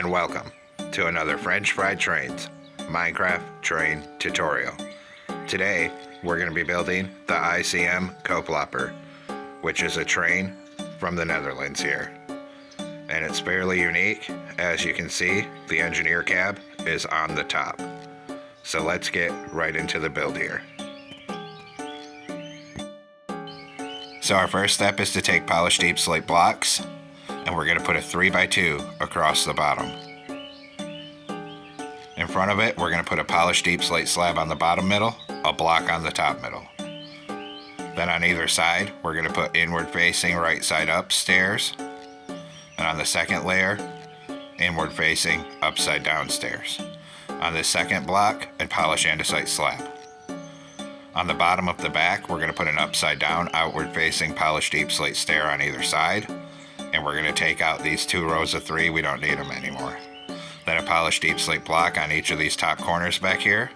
and welcome to another French Fried Trains Minecraft train tutorial. Today we're going to be building the ICM Koploper, which is a train from the Netherlands here. And it's fairly unique. As you can see, the engineer cab is on the top. So let's get right into the build here. So our first step is to take polished deep slate blocks, and we're going to put a 3x2 across the bottom. In front of it, we're going to put a polished deep slate slab on the bottom middle, a block on the top middle. Then on either side, we're going to put inward facing right side up stairs, and on the second layer, inward facing upside down stairs. On this second block, a polished andesite slab. On the bottom of the back, we're going to put an upside down outward facing polished deep slate stair on either side. And we're going to take out these 2 rows of 3, we don't need them anymore. Then a polished deep slate block on each of these top corners back here.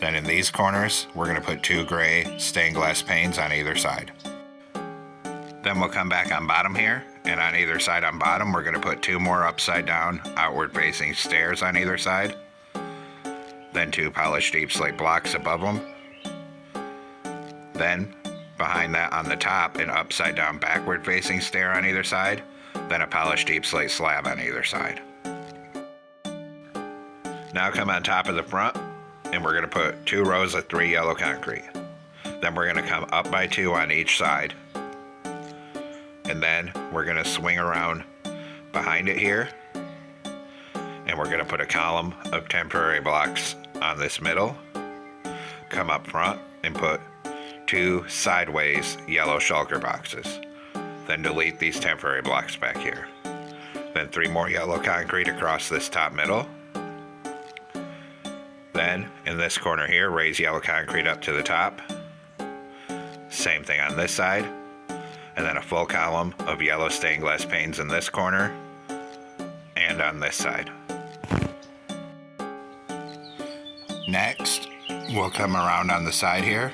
Then in these corners, we're going to put 2 gray stained glass panes on either side. Then we'll come back on bottom here, and on either side on bottom, we're going to put 2 more upside down outward facing stairs on either side. Then 2 polished deep slate blocks above them. Then, behind that on the top, an upside down backward facing stair on either side, then a polished deep slate slab on either side. Now come on top of the front, and we're going to put 2 rows of 3 yellow concrete. Then we're going to come up by 2 on each side. And then we're going to swing around behind it here, and we're going to put a column of temporary blocks on this middle. Come up front and put 2 sideways yellow shulker boxes. Then delete these temporary blocks back here. Then 3 more yellow concrete across this top middle. Then in this corner here, raise yellow concrete up to the top. Same thing on this side. And then a full column of yellow stained glass panes in this corner and on this side. Next, we'll come around on the side here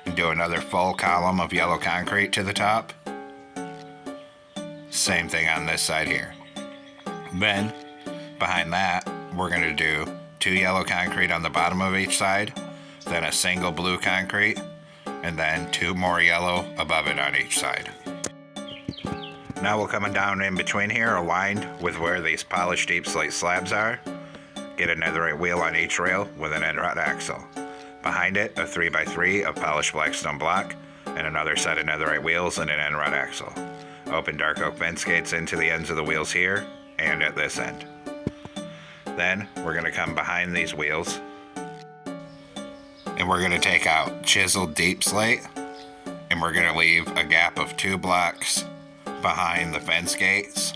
and do another full column of yellow concrete to the top. Same thing on this side here. Then, behind that, we're going to do 2 yellow concrete on the bottom of each side, then a single blue concrete, and then 2 more yellow above it on each side. Now we'll come down in between here, aligned with where these polished deep slate slabs are. Get a netherite wheel on each rail with an end rod axle. Behind it, a 3x3 of polished blackstone block, and another set of netherite wheels and an end rod axle. Open dark oak fence gates into the ends of the wheels here, and at this end. Then, we're going to come behind these wheels, and we're going to take out chiseled deep slate, and we're going to leave a gap of 2 blocks behind the fence gates.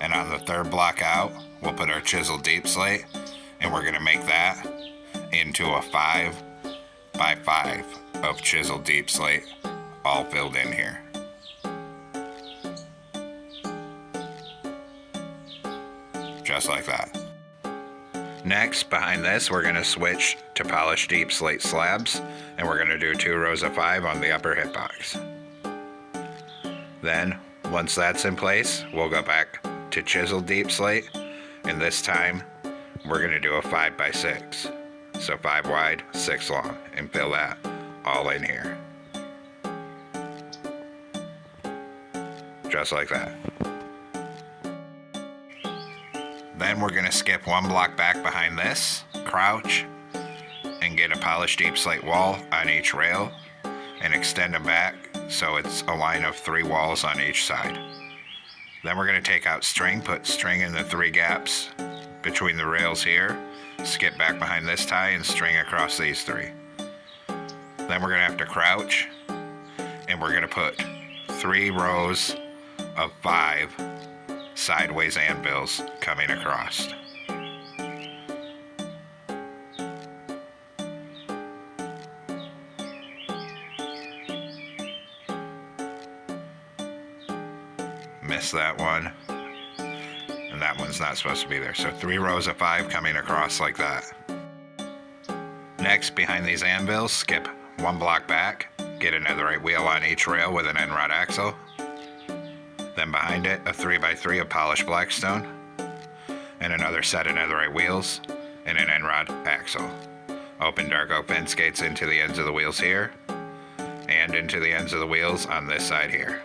And on the 3rd block out, we'll put our chiseled deep slate, and we're going to make that into a 5x5 of chiseled deep slate, all filled in here. Just like that. Next, behind this, we're going to switch to polished deep slate slabs, and we're going to do 2 rows of 5 on the upper hitbox. Then, once that's in place, we'll go back to chiseled deep slate, and this time we're going to do a 5x6. So 5 wide, 6 long, and fill that all in here. Just like that. Then we're going to skip 1 block back behind this, crouch, and get a polished deep slate wall on each rail, and extend them back so it's a line of 3 walls on each side. Then we're going to take out string, put string in the 3 gaps between the rails here, skip back behind this tie and string across these 3. Then we're going to have to crouch, and we're going to put 3 rows of 5 sideways anvils coming across. Missed that one. And that one's not supposed to be there. So 3 rows of 5 coming across like that. Next, behind these anvils, skip 1 block back, get a netherite wheel on each rail with an end rod axle. Then behind it, a 3x3 of polished blackstone. and another set of netherite wheels and an end rod axle. Open dark oak fence gates into the ends of the wheels here and into the ends of the wheels on this side here.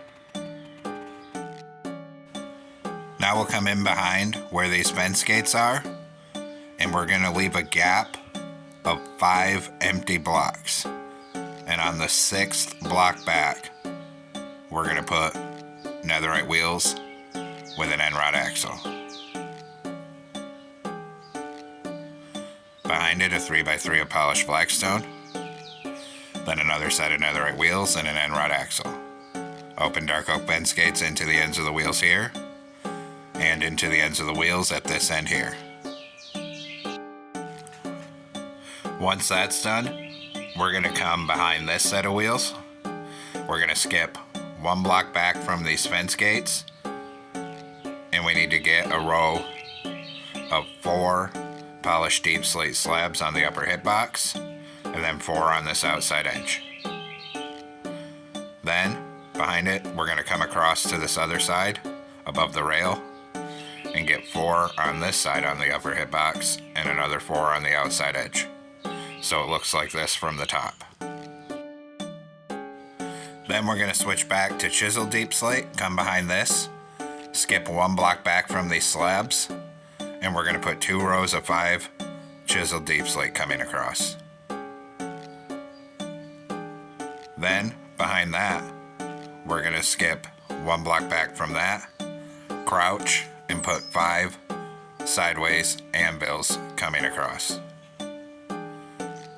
Now we'll come in behind where these fence gates are, and we're going to leave a gap of 5 empty blocks. And on the 6th block back, we're going to put netherite wheels with an end rod axle. Behind it, a 3x3 of polished flagstone. Then another set of netherite wheels and an end rod axle. Open dark oak fence gates into the ends of the wheels here and into the ends of the wheels at this end here. Once that's done, we're going to come behind this set of wheels. We're going to skip 1 block back from these fence gates, and we need to get a row of 4 polished deep slate slabs on the upper hitbox, and then 4 on this outside edge. Then, behind it, we're going to come across to this other side, above the rail, and get 4 on this side on the upper hitbox, and another 4 on the outside edge. So it looks like this from the top. Then we're going to switch back to chisel deep slate, come behind this, skip 1 block back from these slabs, and we're going to put 2 rows of 5 chisel deep slate coming across. Then, behind that, we're going to skip 1 block back from that, crouch, and put 5 sideways anvils coming across.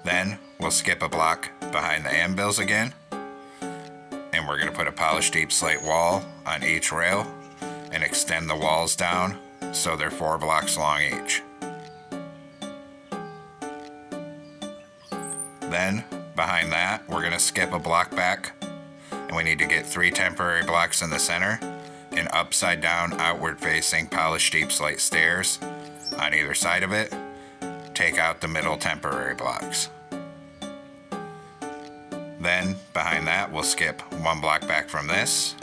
Then, we'll skip a block behind the anvils again, and we're going to put a polished deep slate wall on each rail and extend the walls down so they're 4 blocks long each. Then, behind that, we're going to skip a block back, and we need to get 3 temporary blocks in the center and upside down outward facing polished deep slate stairs on either side of it. Take out the middle temporary blocks. Then, behind that, we'll skip 1 block back from this.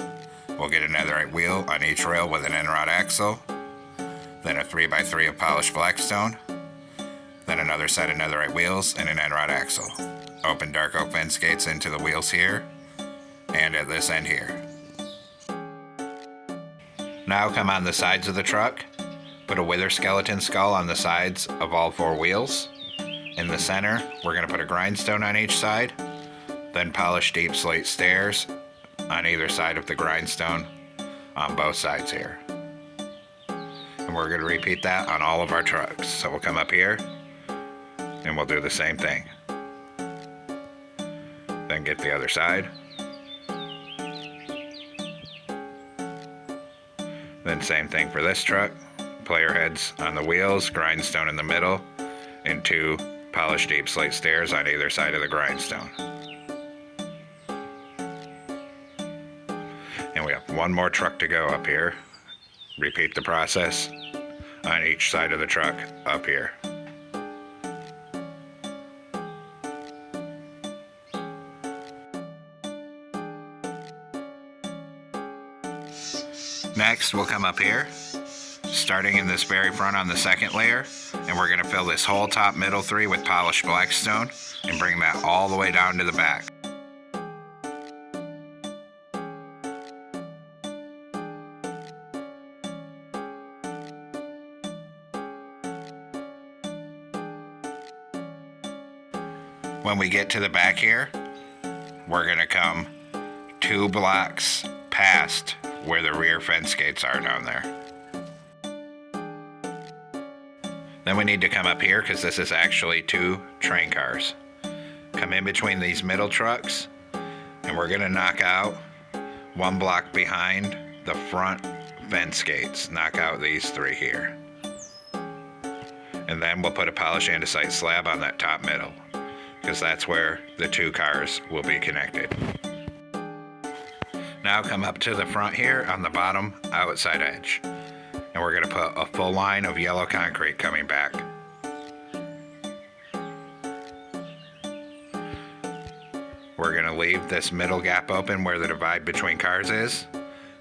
We'll get a netherite wheel on each rail with an end rod axle. Then a 3x3 of polished flagstone. Then another set of netherite wheels and an end rod axle. Open dark oak fence gates into the wheels here and at this end here. Now come on the sides of the truck. Put a wither skeleton skull on the sides of all 4 wheels. In the center, we're going to put a grindstone on each side. Then polish deep slate stairs on either side of the grindstone on both sides here. And we're going to repeat that on all of our trucks. So we'll come up here and we'll do the same thing. Then get the other side. Then same thing for this truck. Player heads on the wheels, grindstone in the middle, and 2 polished deep slate stairs on either side of the grindstone. And we have 1 more truck to go up here. Repeat the process on each side of the truck up here. Next, we'll come up here, starting in this very front on the 2nd layer, and we're going to fill this whole top middle 3 with polished blackstone and bring that all the way down to the back. When we get to the back here, we're going to come 2 blocks past where the rear fence gates are down there. Then we need to come up here because this is actually 2 train cars. Come in between these middle trucks, and we're going to knock out 1 block behind the front fence gates. Knock out these 3 here. And then we'll put a polished andesite slab on that top middle, because that's where the 2 cars will be connected. Now come up to the front here on the bottom outside edge. And we're going to put a full line of yellow concrete coming back. We're going to leave this middle gap open where the divide between cars is,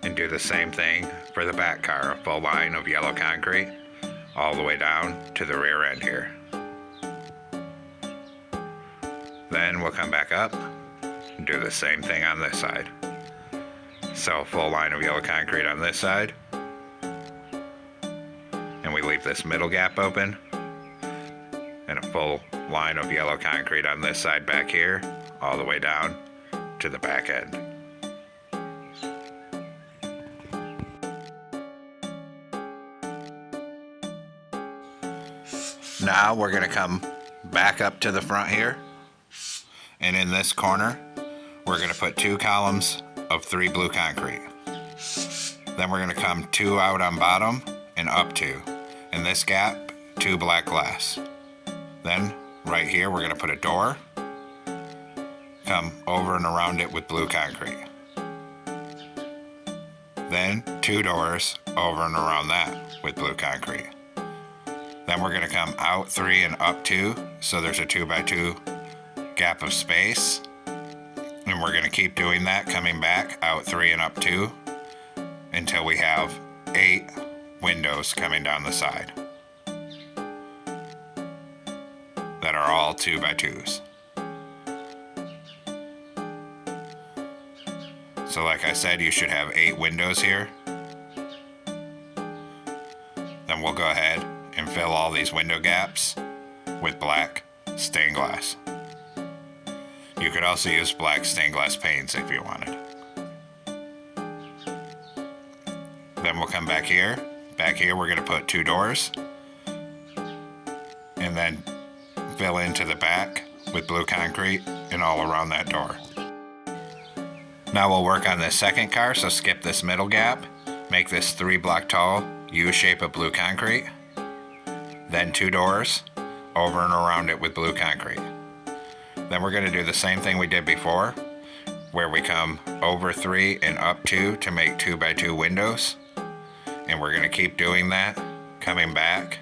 and do the same thing for the back car, a full line of yellow concrete all the way down to the rear end here. Then we'll come back up and do the same thing on this side. So full line of yellow concrete on this side, and we leave this middle gap open, and a full line of yellow concrete on this side back here, all the way down to the back end. Now we're going to come back up to the front here, and in this corner we're going to put 2 columns of 3 blue concrete. Then we're going to come 2 out on bottom and up 2. In this gap, 2 black glass. Then right here we're going to put a door, come over and around it with blue concrete. Then 2 doors over and around that with blue concrete. Then we're going to come out 3 and up 2, so there's a 2x2 gap of space. And we're going to keep doing that, coming back out 3 and up 2 until we have 8 windows coming down the side that are all 2x2s. So like I said, you should have 8 windows here. Then we'll go ahead and fill all these window gaps with black stained glass. You could also use black stained glass paints if you wanted. Then we'll come back here. Back here we're going to put 2 doors, and then fill into the back with blue concrete and all around that door. Now we'll work on this second car, so skip this middle gap. Make this 3 block tall U shape of blue concrete. Then 2 doors over and around it with blue concrete. Then we're going to do the same thing we did before, where we come over 3 and up 2 to make 2x2 windows. And we're going to keep doing that, coming back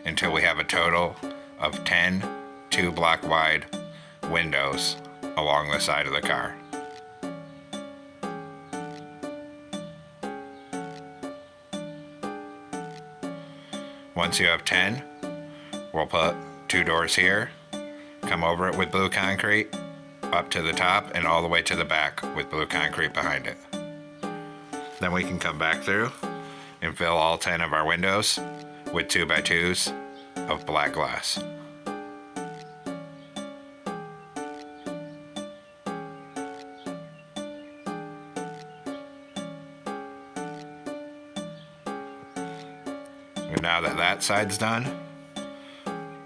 until we have a total of 10 2 block wide windows along the side of the car. Once you have 10, we'll put 2 doors here, come over it with blue concrete, up to the top and all the way to the back with blue concrete behind it. Then we can come back through and fill all 10 of our windows with 2x2s of black glass. And now that that side's done,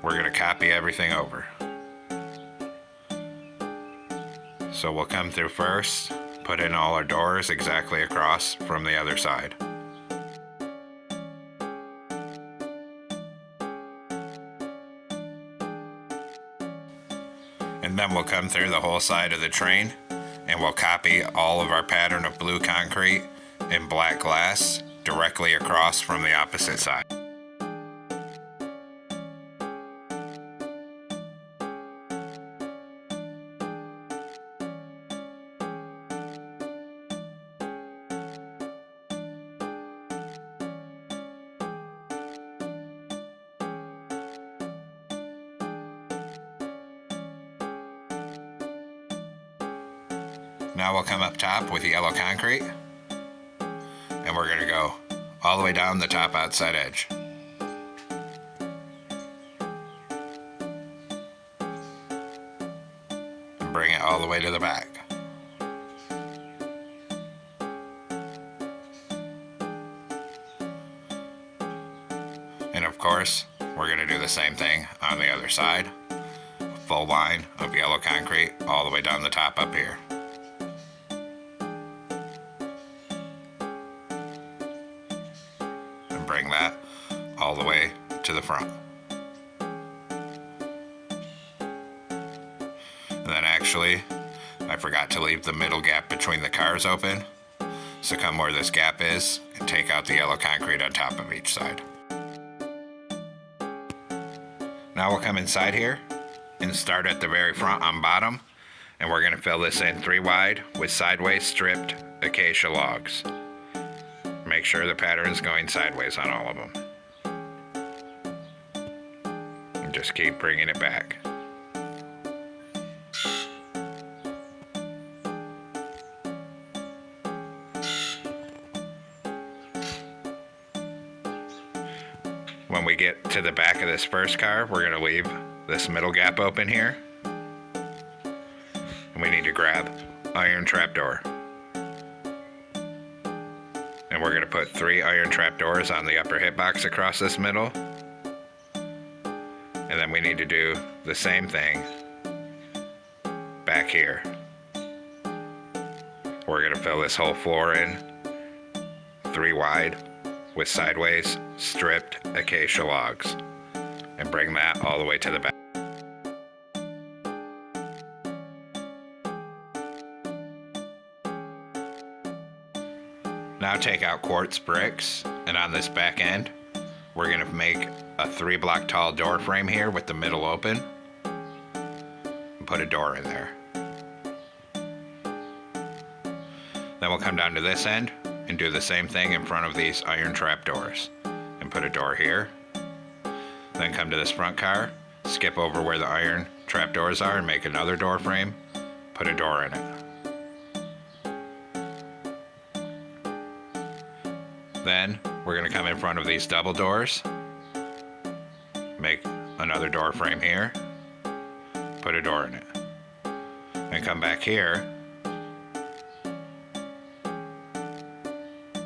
we're going to copy everything over. So we'll come through first, put in all our doors exactly across from the other side. And then we'll come through the whole side of the train and we'll copy all of our pattern of blue concrete and black glass directly across from the opposite side. Now we'll come up top with yellow concrete, and we're going to go all the way down the top outside edge. And bring it all the way to the back. And of course, we're going to do the same thing on the other side. Full line of yellow concrete all the way down the top up here. Bring that all the way to the front. And then actually, I forgot to leave the middle gap between the cars open. So come where this gap is and take out the yellow concrete on top of each side. Now we'll come inside here and start at the very front on bottom. And we're going to fill this in 3 wide with sideways stripped acacia logs. Make sure the pattern's going sideways on all of them. and just keep bringing it back. When we get to the back of this first car, we're going to leave this middle gap open here. And we need to grab iron trapdoor. And we're going to put 3 iron trapdoors on the upper hitbox across this middle. And then we need to do the same thing back here. We're going to fill this whole floor in 3 wide with sideways stripped acacia logs and bring that all the way to the back. Now take out quartz bricks, and on this back end we're going to make a 3-block tall door frame here with the middle open and put a door in there. Then we'll come down to this end and do the same thing in front of these iron trapdoors and put a door here. Then come to this front car, skip over where the iron trapdoors are and make another door frame, put a door in it. Then we're going to come in front of these double doors, make another door frame here, put a door in it. Then come back here.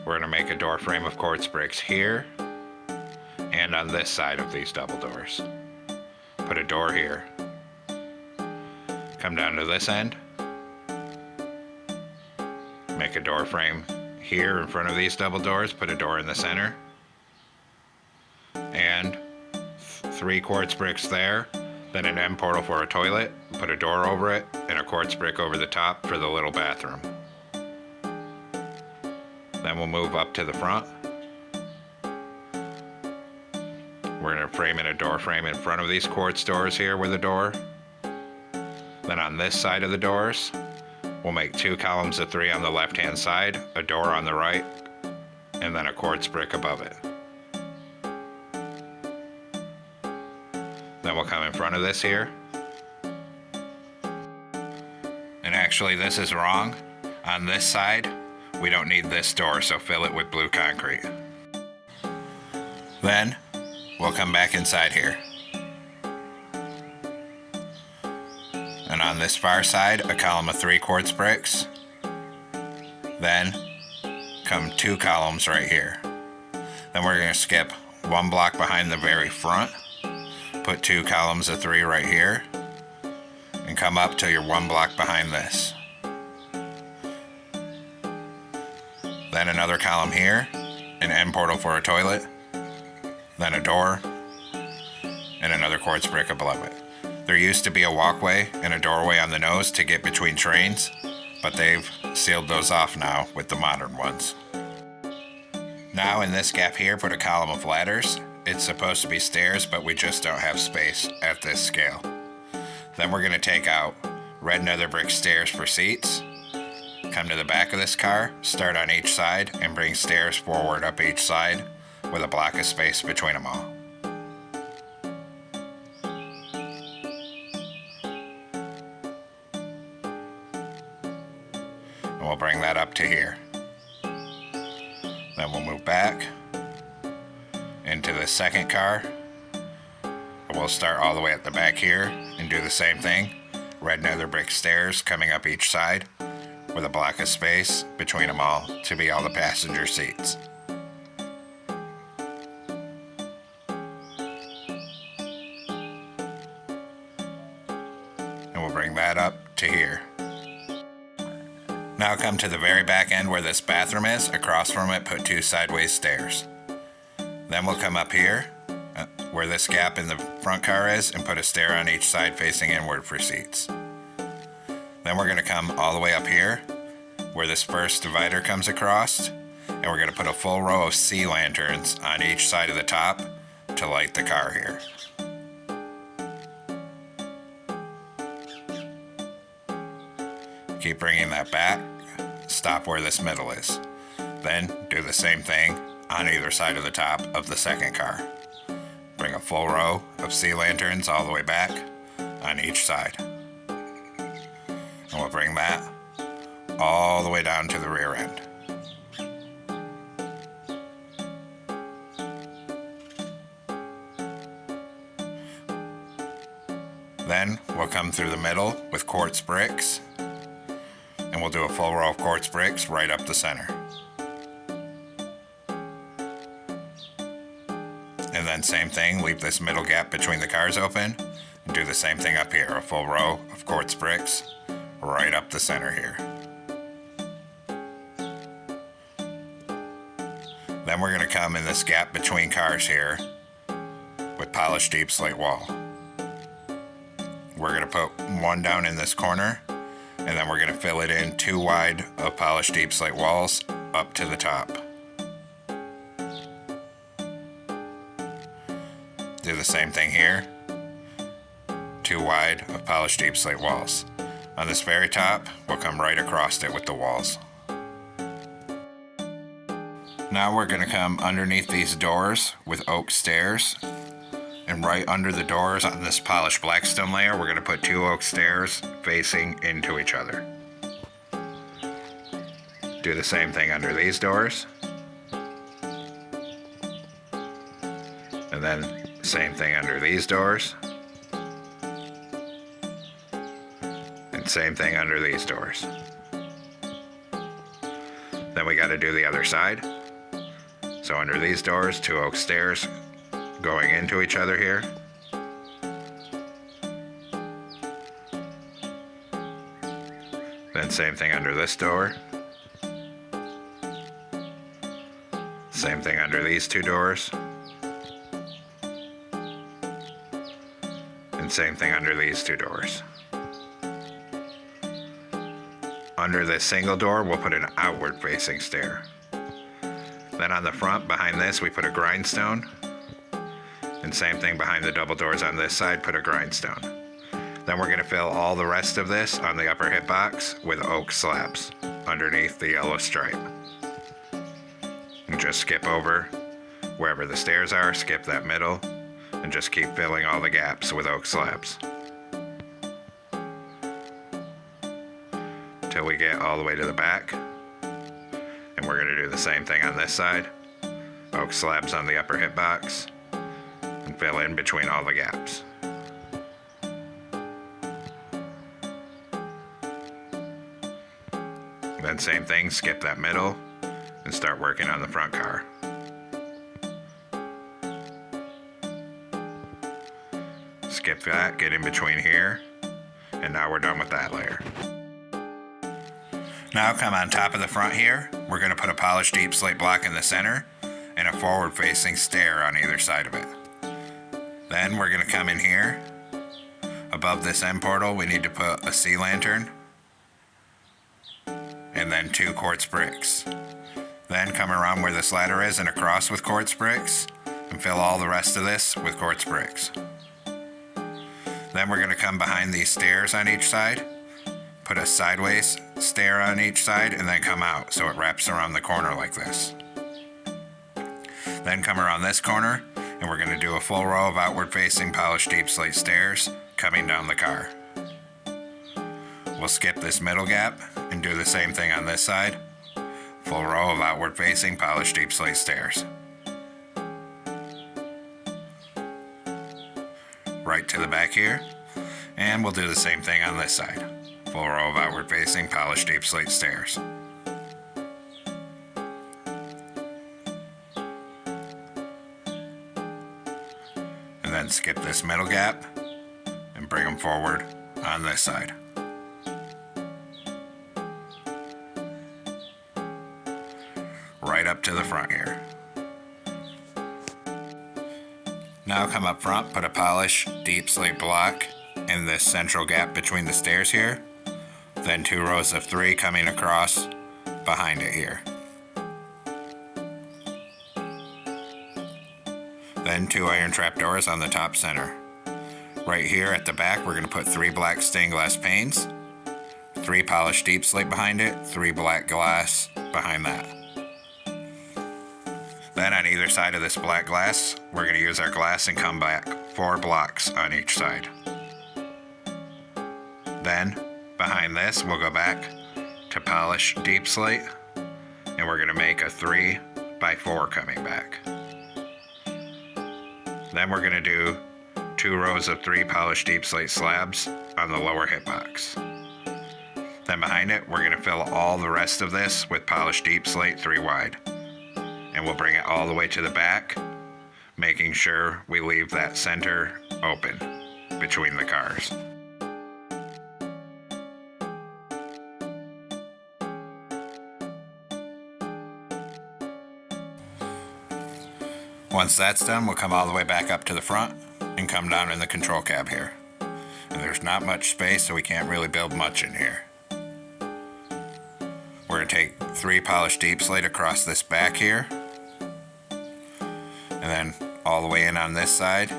We're going to make a door frame of quartz bricks here and on this side of these double doors. Put a door here. Come down to this end. Make a door frame here in front of these double doors. Put a door in the center. And 3 quartz bricks there. Then an end portal for a toilet. Put a door over it and a quartz brick over the top for the little bathroom. Then we'll move up to the front. We're going to frame in a door frame in front of these quartz doors here with a door. Then on this side of the doors, we'll make 2 columns of 3 on the left hand side, a door on the right, and then a quartz brick above it. Then we'll come in front of this here. And actually this is wrong. On this side, we don't need this door, so fill it with blue concrete. Then we'll come back inside here. And on this far side, a column of 3 quartz bricks. Then come 2 columns right here. Then we're going to skip 1 block behind the very front, put 2 columns of 3 right here, and come up till you're 1 block behind this. Then another column here, an end portal for a toilet, then a door, and another quartz brick above it. There used to be a walkway and a doorway on the nose to get between trains, but they've sealed those off now with the modern ones. Now in this gap here, put a column of ladders. It's supposed to be stairs, but we just don't have space at this scale. Then we're going to take out red nether brick stairs for seats. Come to the back of this car, start on each side, and bring stairs forward up each side with a block of space between them all. And we'll bring that up to here. Then we'll move back into the second car. And we'll start all the way at the back here and do the same thing. Red nether brick stairs coming up each side with a block of space between them all to be all the passenger seats. And we'll bring that up to here. Now come to the very back end where this bathroom is. Across from it, put 2 sideways stairs. Then we'll come up here where this gap in the front car is and put a stair on each side facing inward for seats. Then we're going to come all the way up here where this first divider comes across, and we're going to put a full row of sea lanterns on each side of the top to light the car here. Keep bringing that back, stop where this middle is. Then do the same thing on either side of the top of the second car. bring a full row of sea lanterns all the way back on each side. And we'll bring that all the way down to the rear end. Then we'll come through the middle with quartz bricks, and we'll do a full row of quartz bricks right up the center. And then same thing, leave this middle gap between the cars open, and do the same thing up here, a full row of quartz bricks right up the center here. Then we're going to come in this gap between cars here with polished deep slate wall. We're going to put one down in this corner, and then we're going to fill it in 2 wide of polished deep slate walls up to the top. Do the same thing here, 2 wide of polished deep slate walls. On this very top, we'll come right across it with the walls. Now we're going to come underneath these doors with oak stairs. And right under the doors on this polished blackstone layer, we're going to put 2 oak stairs facing into each other. Do the same thing under these doors. And then same thing under these doors. And same thing under these doors. Then we got to do the other side. So under these doors, 2 oak stairs going into each other here. Then same thing under this door. Same thing under these 2 doors. And same thing under these 2 doors. Under this single door, we'll put an outward facing stair. Then on the front, behind this, we put a grindstone. And same thing behind the double doors on this side, put a grindstone. Then we're going to fill all the rest of this on the upper hitbox with oak slabs underneath the yellow stripe. And just skip over wherever the stairs are, skip that middle, and just keep filling all the gaps with oak slabs. Till we get all the way to the back. And we're going to do the same thing on this side. Oak slabs on the upper hitbox. And fill in between all the gaps. Then same thing, skip that middle and start working on the front car. Skip that, get in between here, and now we're done with that layer. Now come on top of the front here, we're going to put a polished deep slate block in the center and a forward facing stair on either side of it. Then we're going to come in here. Above this end portal, we need to put a sea lantern. And then 2 quartz bricks. Then come around where this ladder is and across with quartz bricks. And fill all the rest of this with quartz bricks. Then we're going to come behind these stairs on each side. Put a sideways stair on each side and then come out so it wraps around the corner like this. Then come around this corner. And we're going to do a full row of outward facing polished deep slate stairs coming down the car. We'll skip this middle gap and do the same thing on this side. Full row of outward facing polished deep slate stairs. Right to the back here. And we'll do the same thing on this side. Full row of outward facing polished deep slate stairs. Then skip this middle gap and bring them forward on this side. Right up to the front here. Now come up front, put a polished deep slate block in this central gap between the stairs here. Then 2 rows of 3 coming across behind it here. Then 2 iron trap doors on the top center. Right here at the back, we're going to put 3 black stained glass panes, 3 polished deep slate behind it, 3 black glass behind that. Then on either side of this black glass, we're going to use our glass and come back 4 blocks on each side. Then, behind this, we'll go back to polish deep slate, and we're going to make a 3x4 coming back. Then we're going to do 2 rows of 3 polished deep slate slabs on the lower hitbox. Then behind it, we're going to fill all the rest of this with polished deep slate 3 wide. And we'll bring it all the way to the back, making sure we leave that center open between the cars. Once that's done, we'll come all the way back up to the front and come down in the control cab here. And there's not much space, so we can't really build much in here. We're going to take 3 polished deep slate across this back here, and then all the way in on this side,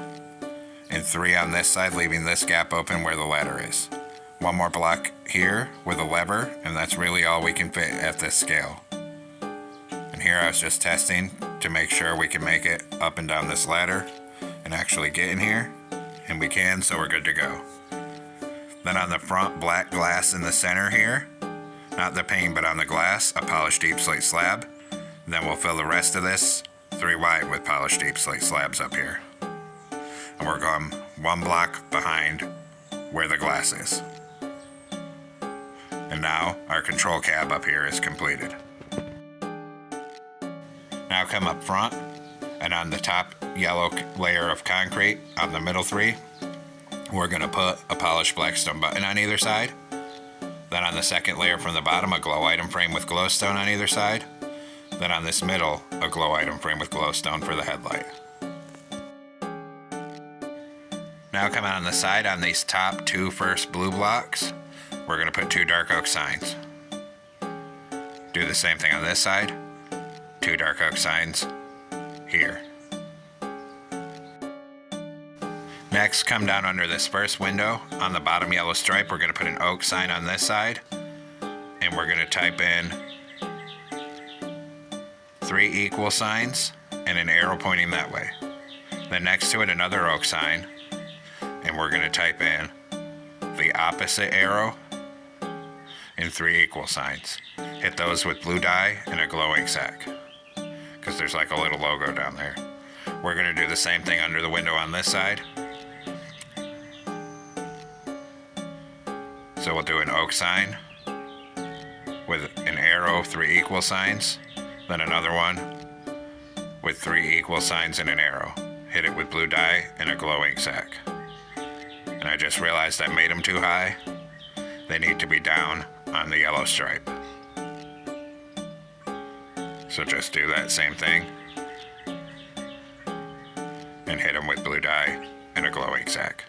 and 3 on this side, leaving this gap open where the ladder is. 1 more block here with a lever, and that's really all we can fit at this scale. And here I was just testing to make sure we can make it up and down this ladder and actually get in here, and we can, so we're good to go. Then on the front black glass in the center here, not the pane but on the glass, a polished deep slate slab. And then we'll fill the rest of this 3 wide with polished deep slate slabs up here. And we're going 1 block behind where the glass is. And now our control cab up here is completed. Now come up front, and on the top yellow layer of concrete on the middle 3, we're going to put a polished blackstone button on either side. Then on the second layer from the bottom, a glow item frame with glowstone on either side. Then on this middle, a glow item frame with glowstone for the headlight. Now come on the side on these top 2 first blue blocks, we're going to put 2 dark oak signs. Do the same thing on this side, 2 dark oak signs here. Next, come down under this first window. On the bottom yellow stripe, we're going to put an oak sign on this side, and we're going to type in 3 equal signs and an arrow pointing that way. Then next to it, another oak sign, and we're going to type in the opposite arrow and 3 equal signs. Hit those with blue dye and a glow ink sac, because there's like a little logo down there. We're going to do the same thing under the window on this side. So we'll do an oak sign with an arrow, 3 equal signs, then another one with 3 equal signs and an arrow. Hit it with blue dye and a glow ink sac. And I just realized I made them too high. They need to be down on the yellow stripe. So just do that same thing and hit them with blue dye and a glow ink sac.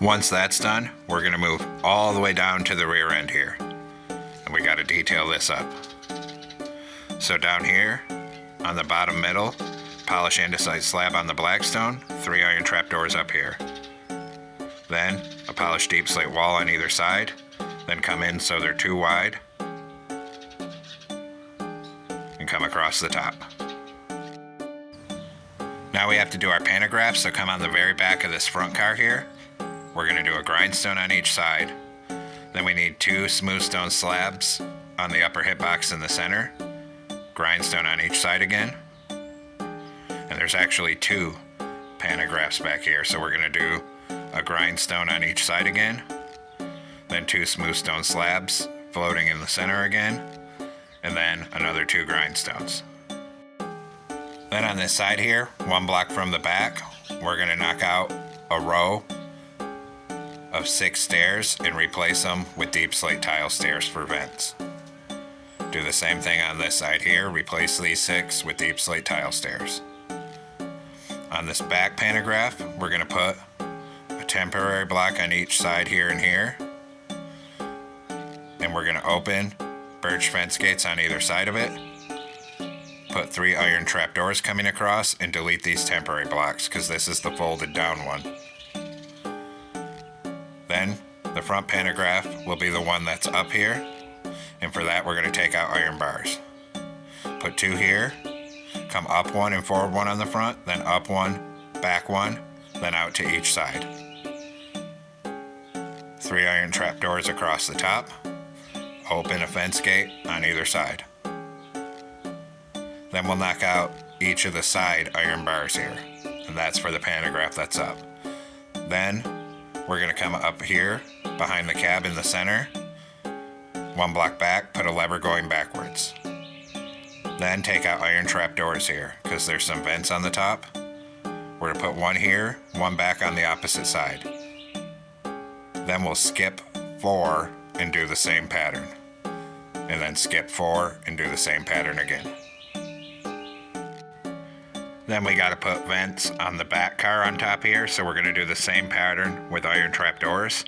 Once that's done, we're going to move all the way down to the rear end here. And we got to detail this up. So down here, on the bottom middle, polish andesite slab on the blackstone, 3 iron trapdoors up here. Then, a polished deep slate wall on either side. Then come in so they're 2 wide. And come across the top. Now we have to do our pantographs, so come on the very back of this front car here. We're going to do a grindstone on each side. Then we need 2 smooth stone slabs on the upper hitbox in the center. Grindstone on each side again. And there's actually 2 pantographs back here, so we're going to do a grindstone on each side again. Then 2 smooth stone slabs floating in the center again. And then another 2 grindstones. Then on this side here, 1 block from the back, we're going to knock out a row of 6 stairs and replace them with deep slate tile stairs for vents. Do the same thing on this side here, replace these 6 with deep slate tile stairs. On this back pantograph, we're going to put a temporary block on each side here and here. And we're going to open birch fence gates on either side of it. Put 3 iron trapdoors coming across and delete these temporary blocks because this is the folded down one. Then the front pantograph will be the one that's up here, and for that we're going to take out iron bars. put 2 here, come up 1 and forward 1 on the front, then up 1, back 1, then out to each side. 3 iron trapdoors across the top. Open a fence gate on either side. Then we'll knock out each of the side iron bars here, and that's for the pantograph that's up. Then we're going to come up here behind the cab in the center, 1 block back, put a lever going backwards. Then take out iron trapdoors here because there's some vents on the top. We're going to put 1 here, 1 back on the opposite side. Then we'll skip 4 and do the same pattern. And then skip 4 and do the same pattern again. Then we got to put vents on the back car on top here, so we're going to do the same pattern with iron trapdoors.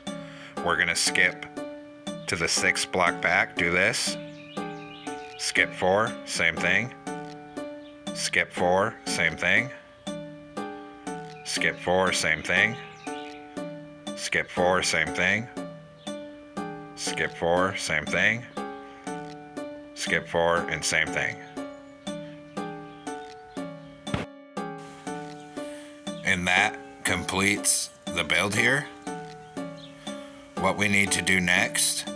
We're going to skip to the 6th block back, do this. Skip 4, same thing. Skip 4, same thing. Skip 4, same thing. Skip 4, same thing. Skip 4, same thing. Skip 4, and same thing. And that completes the build here. What we need to do next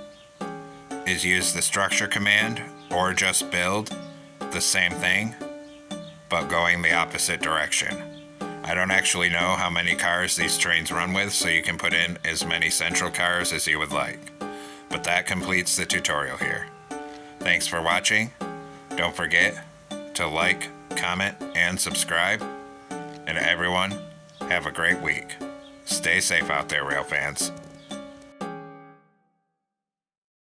is use the structure command or just build the same thing, but going the opposite direction. I don't actually know how many cars these trains run with, so you can put in as many central cars as you would like. But that completes the tutorial here. Thanks for watching. Don't forget to like, comment, and subscribe. And everyone, have a great week. Stay safe out there, rail fans.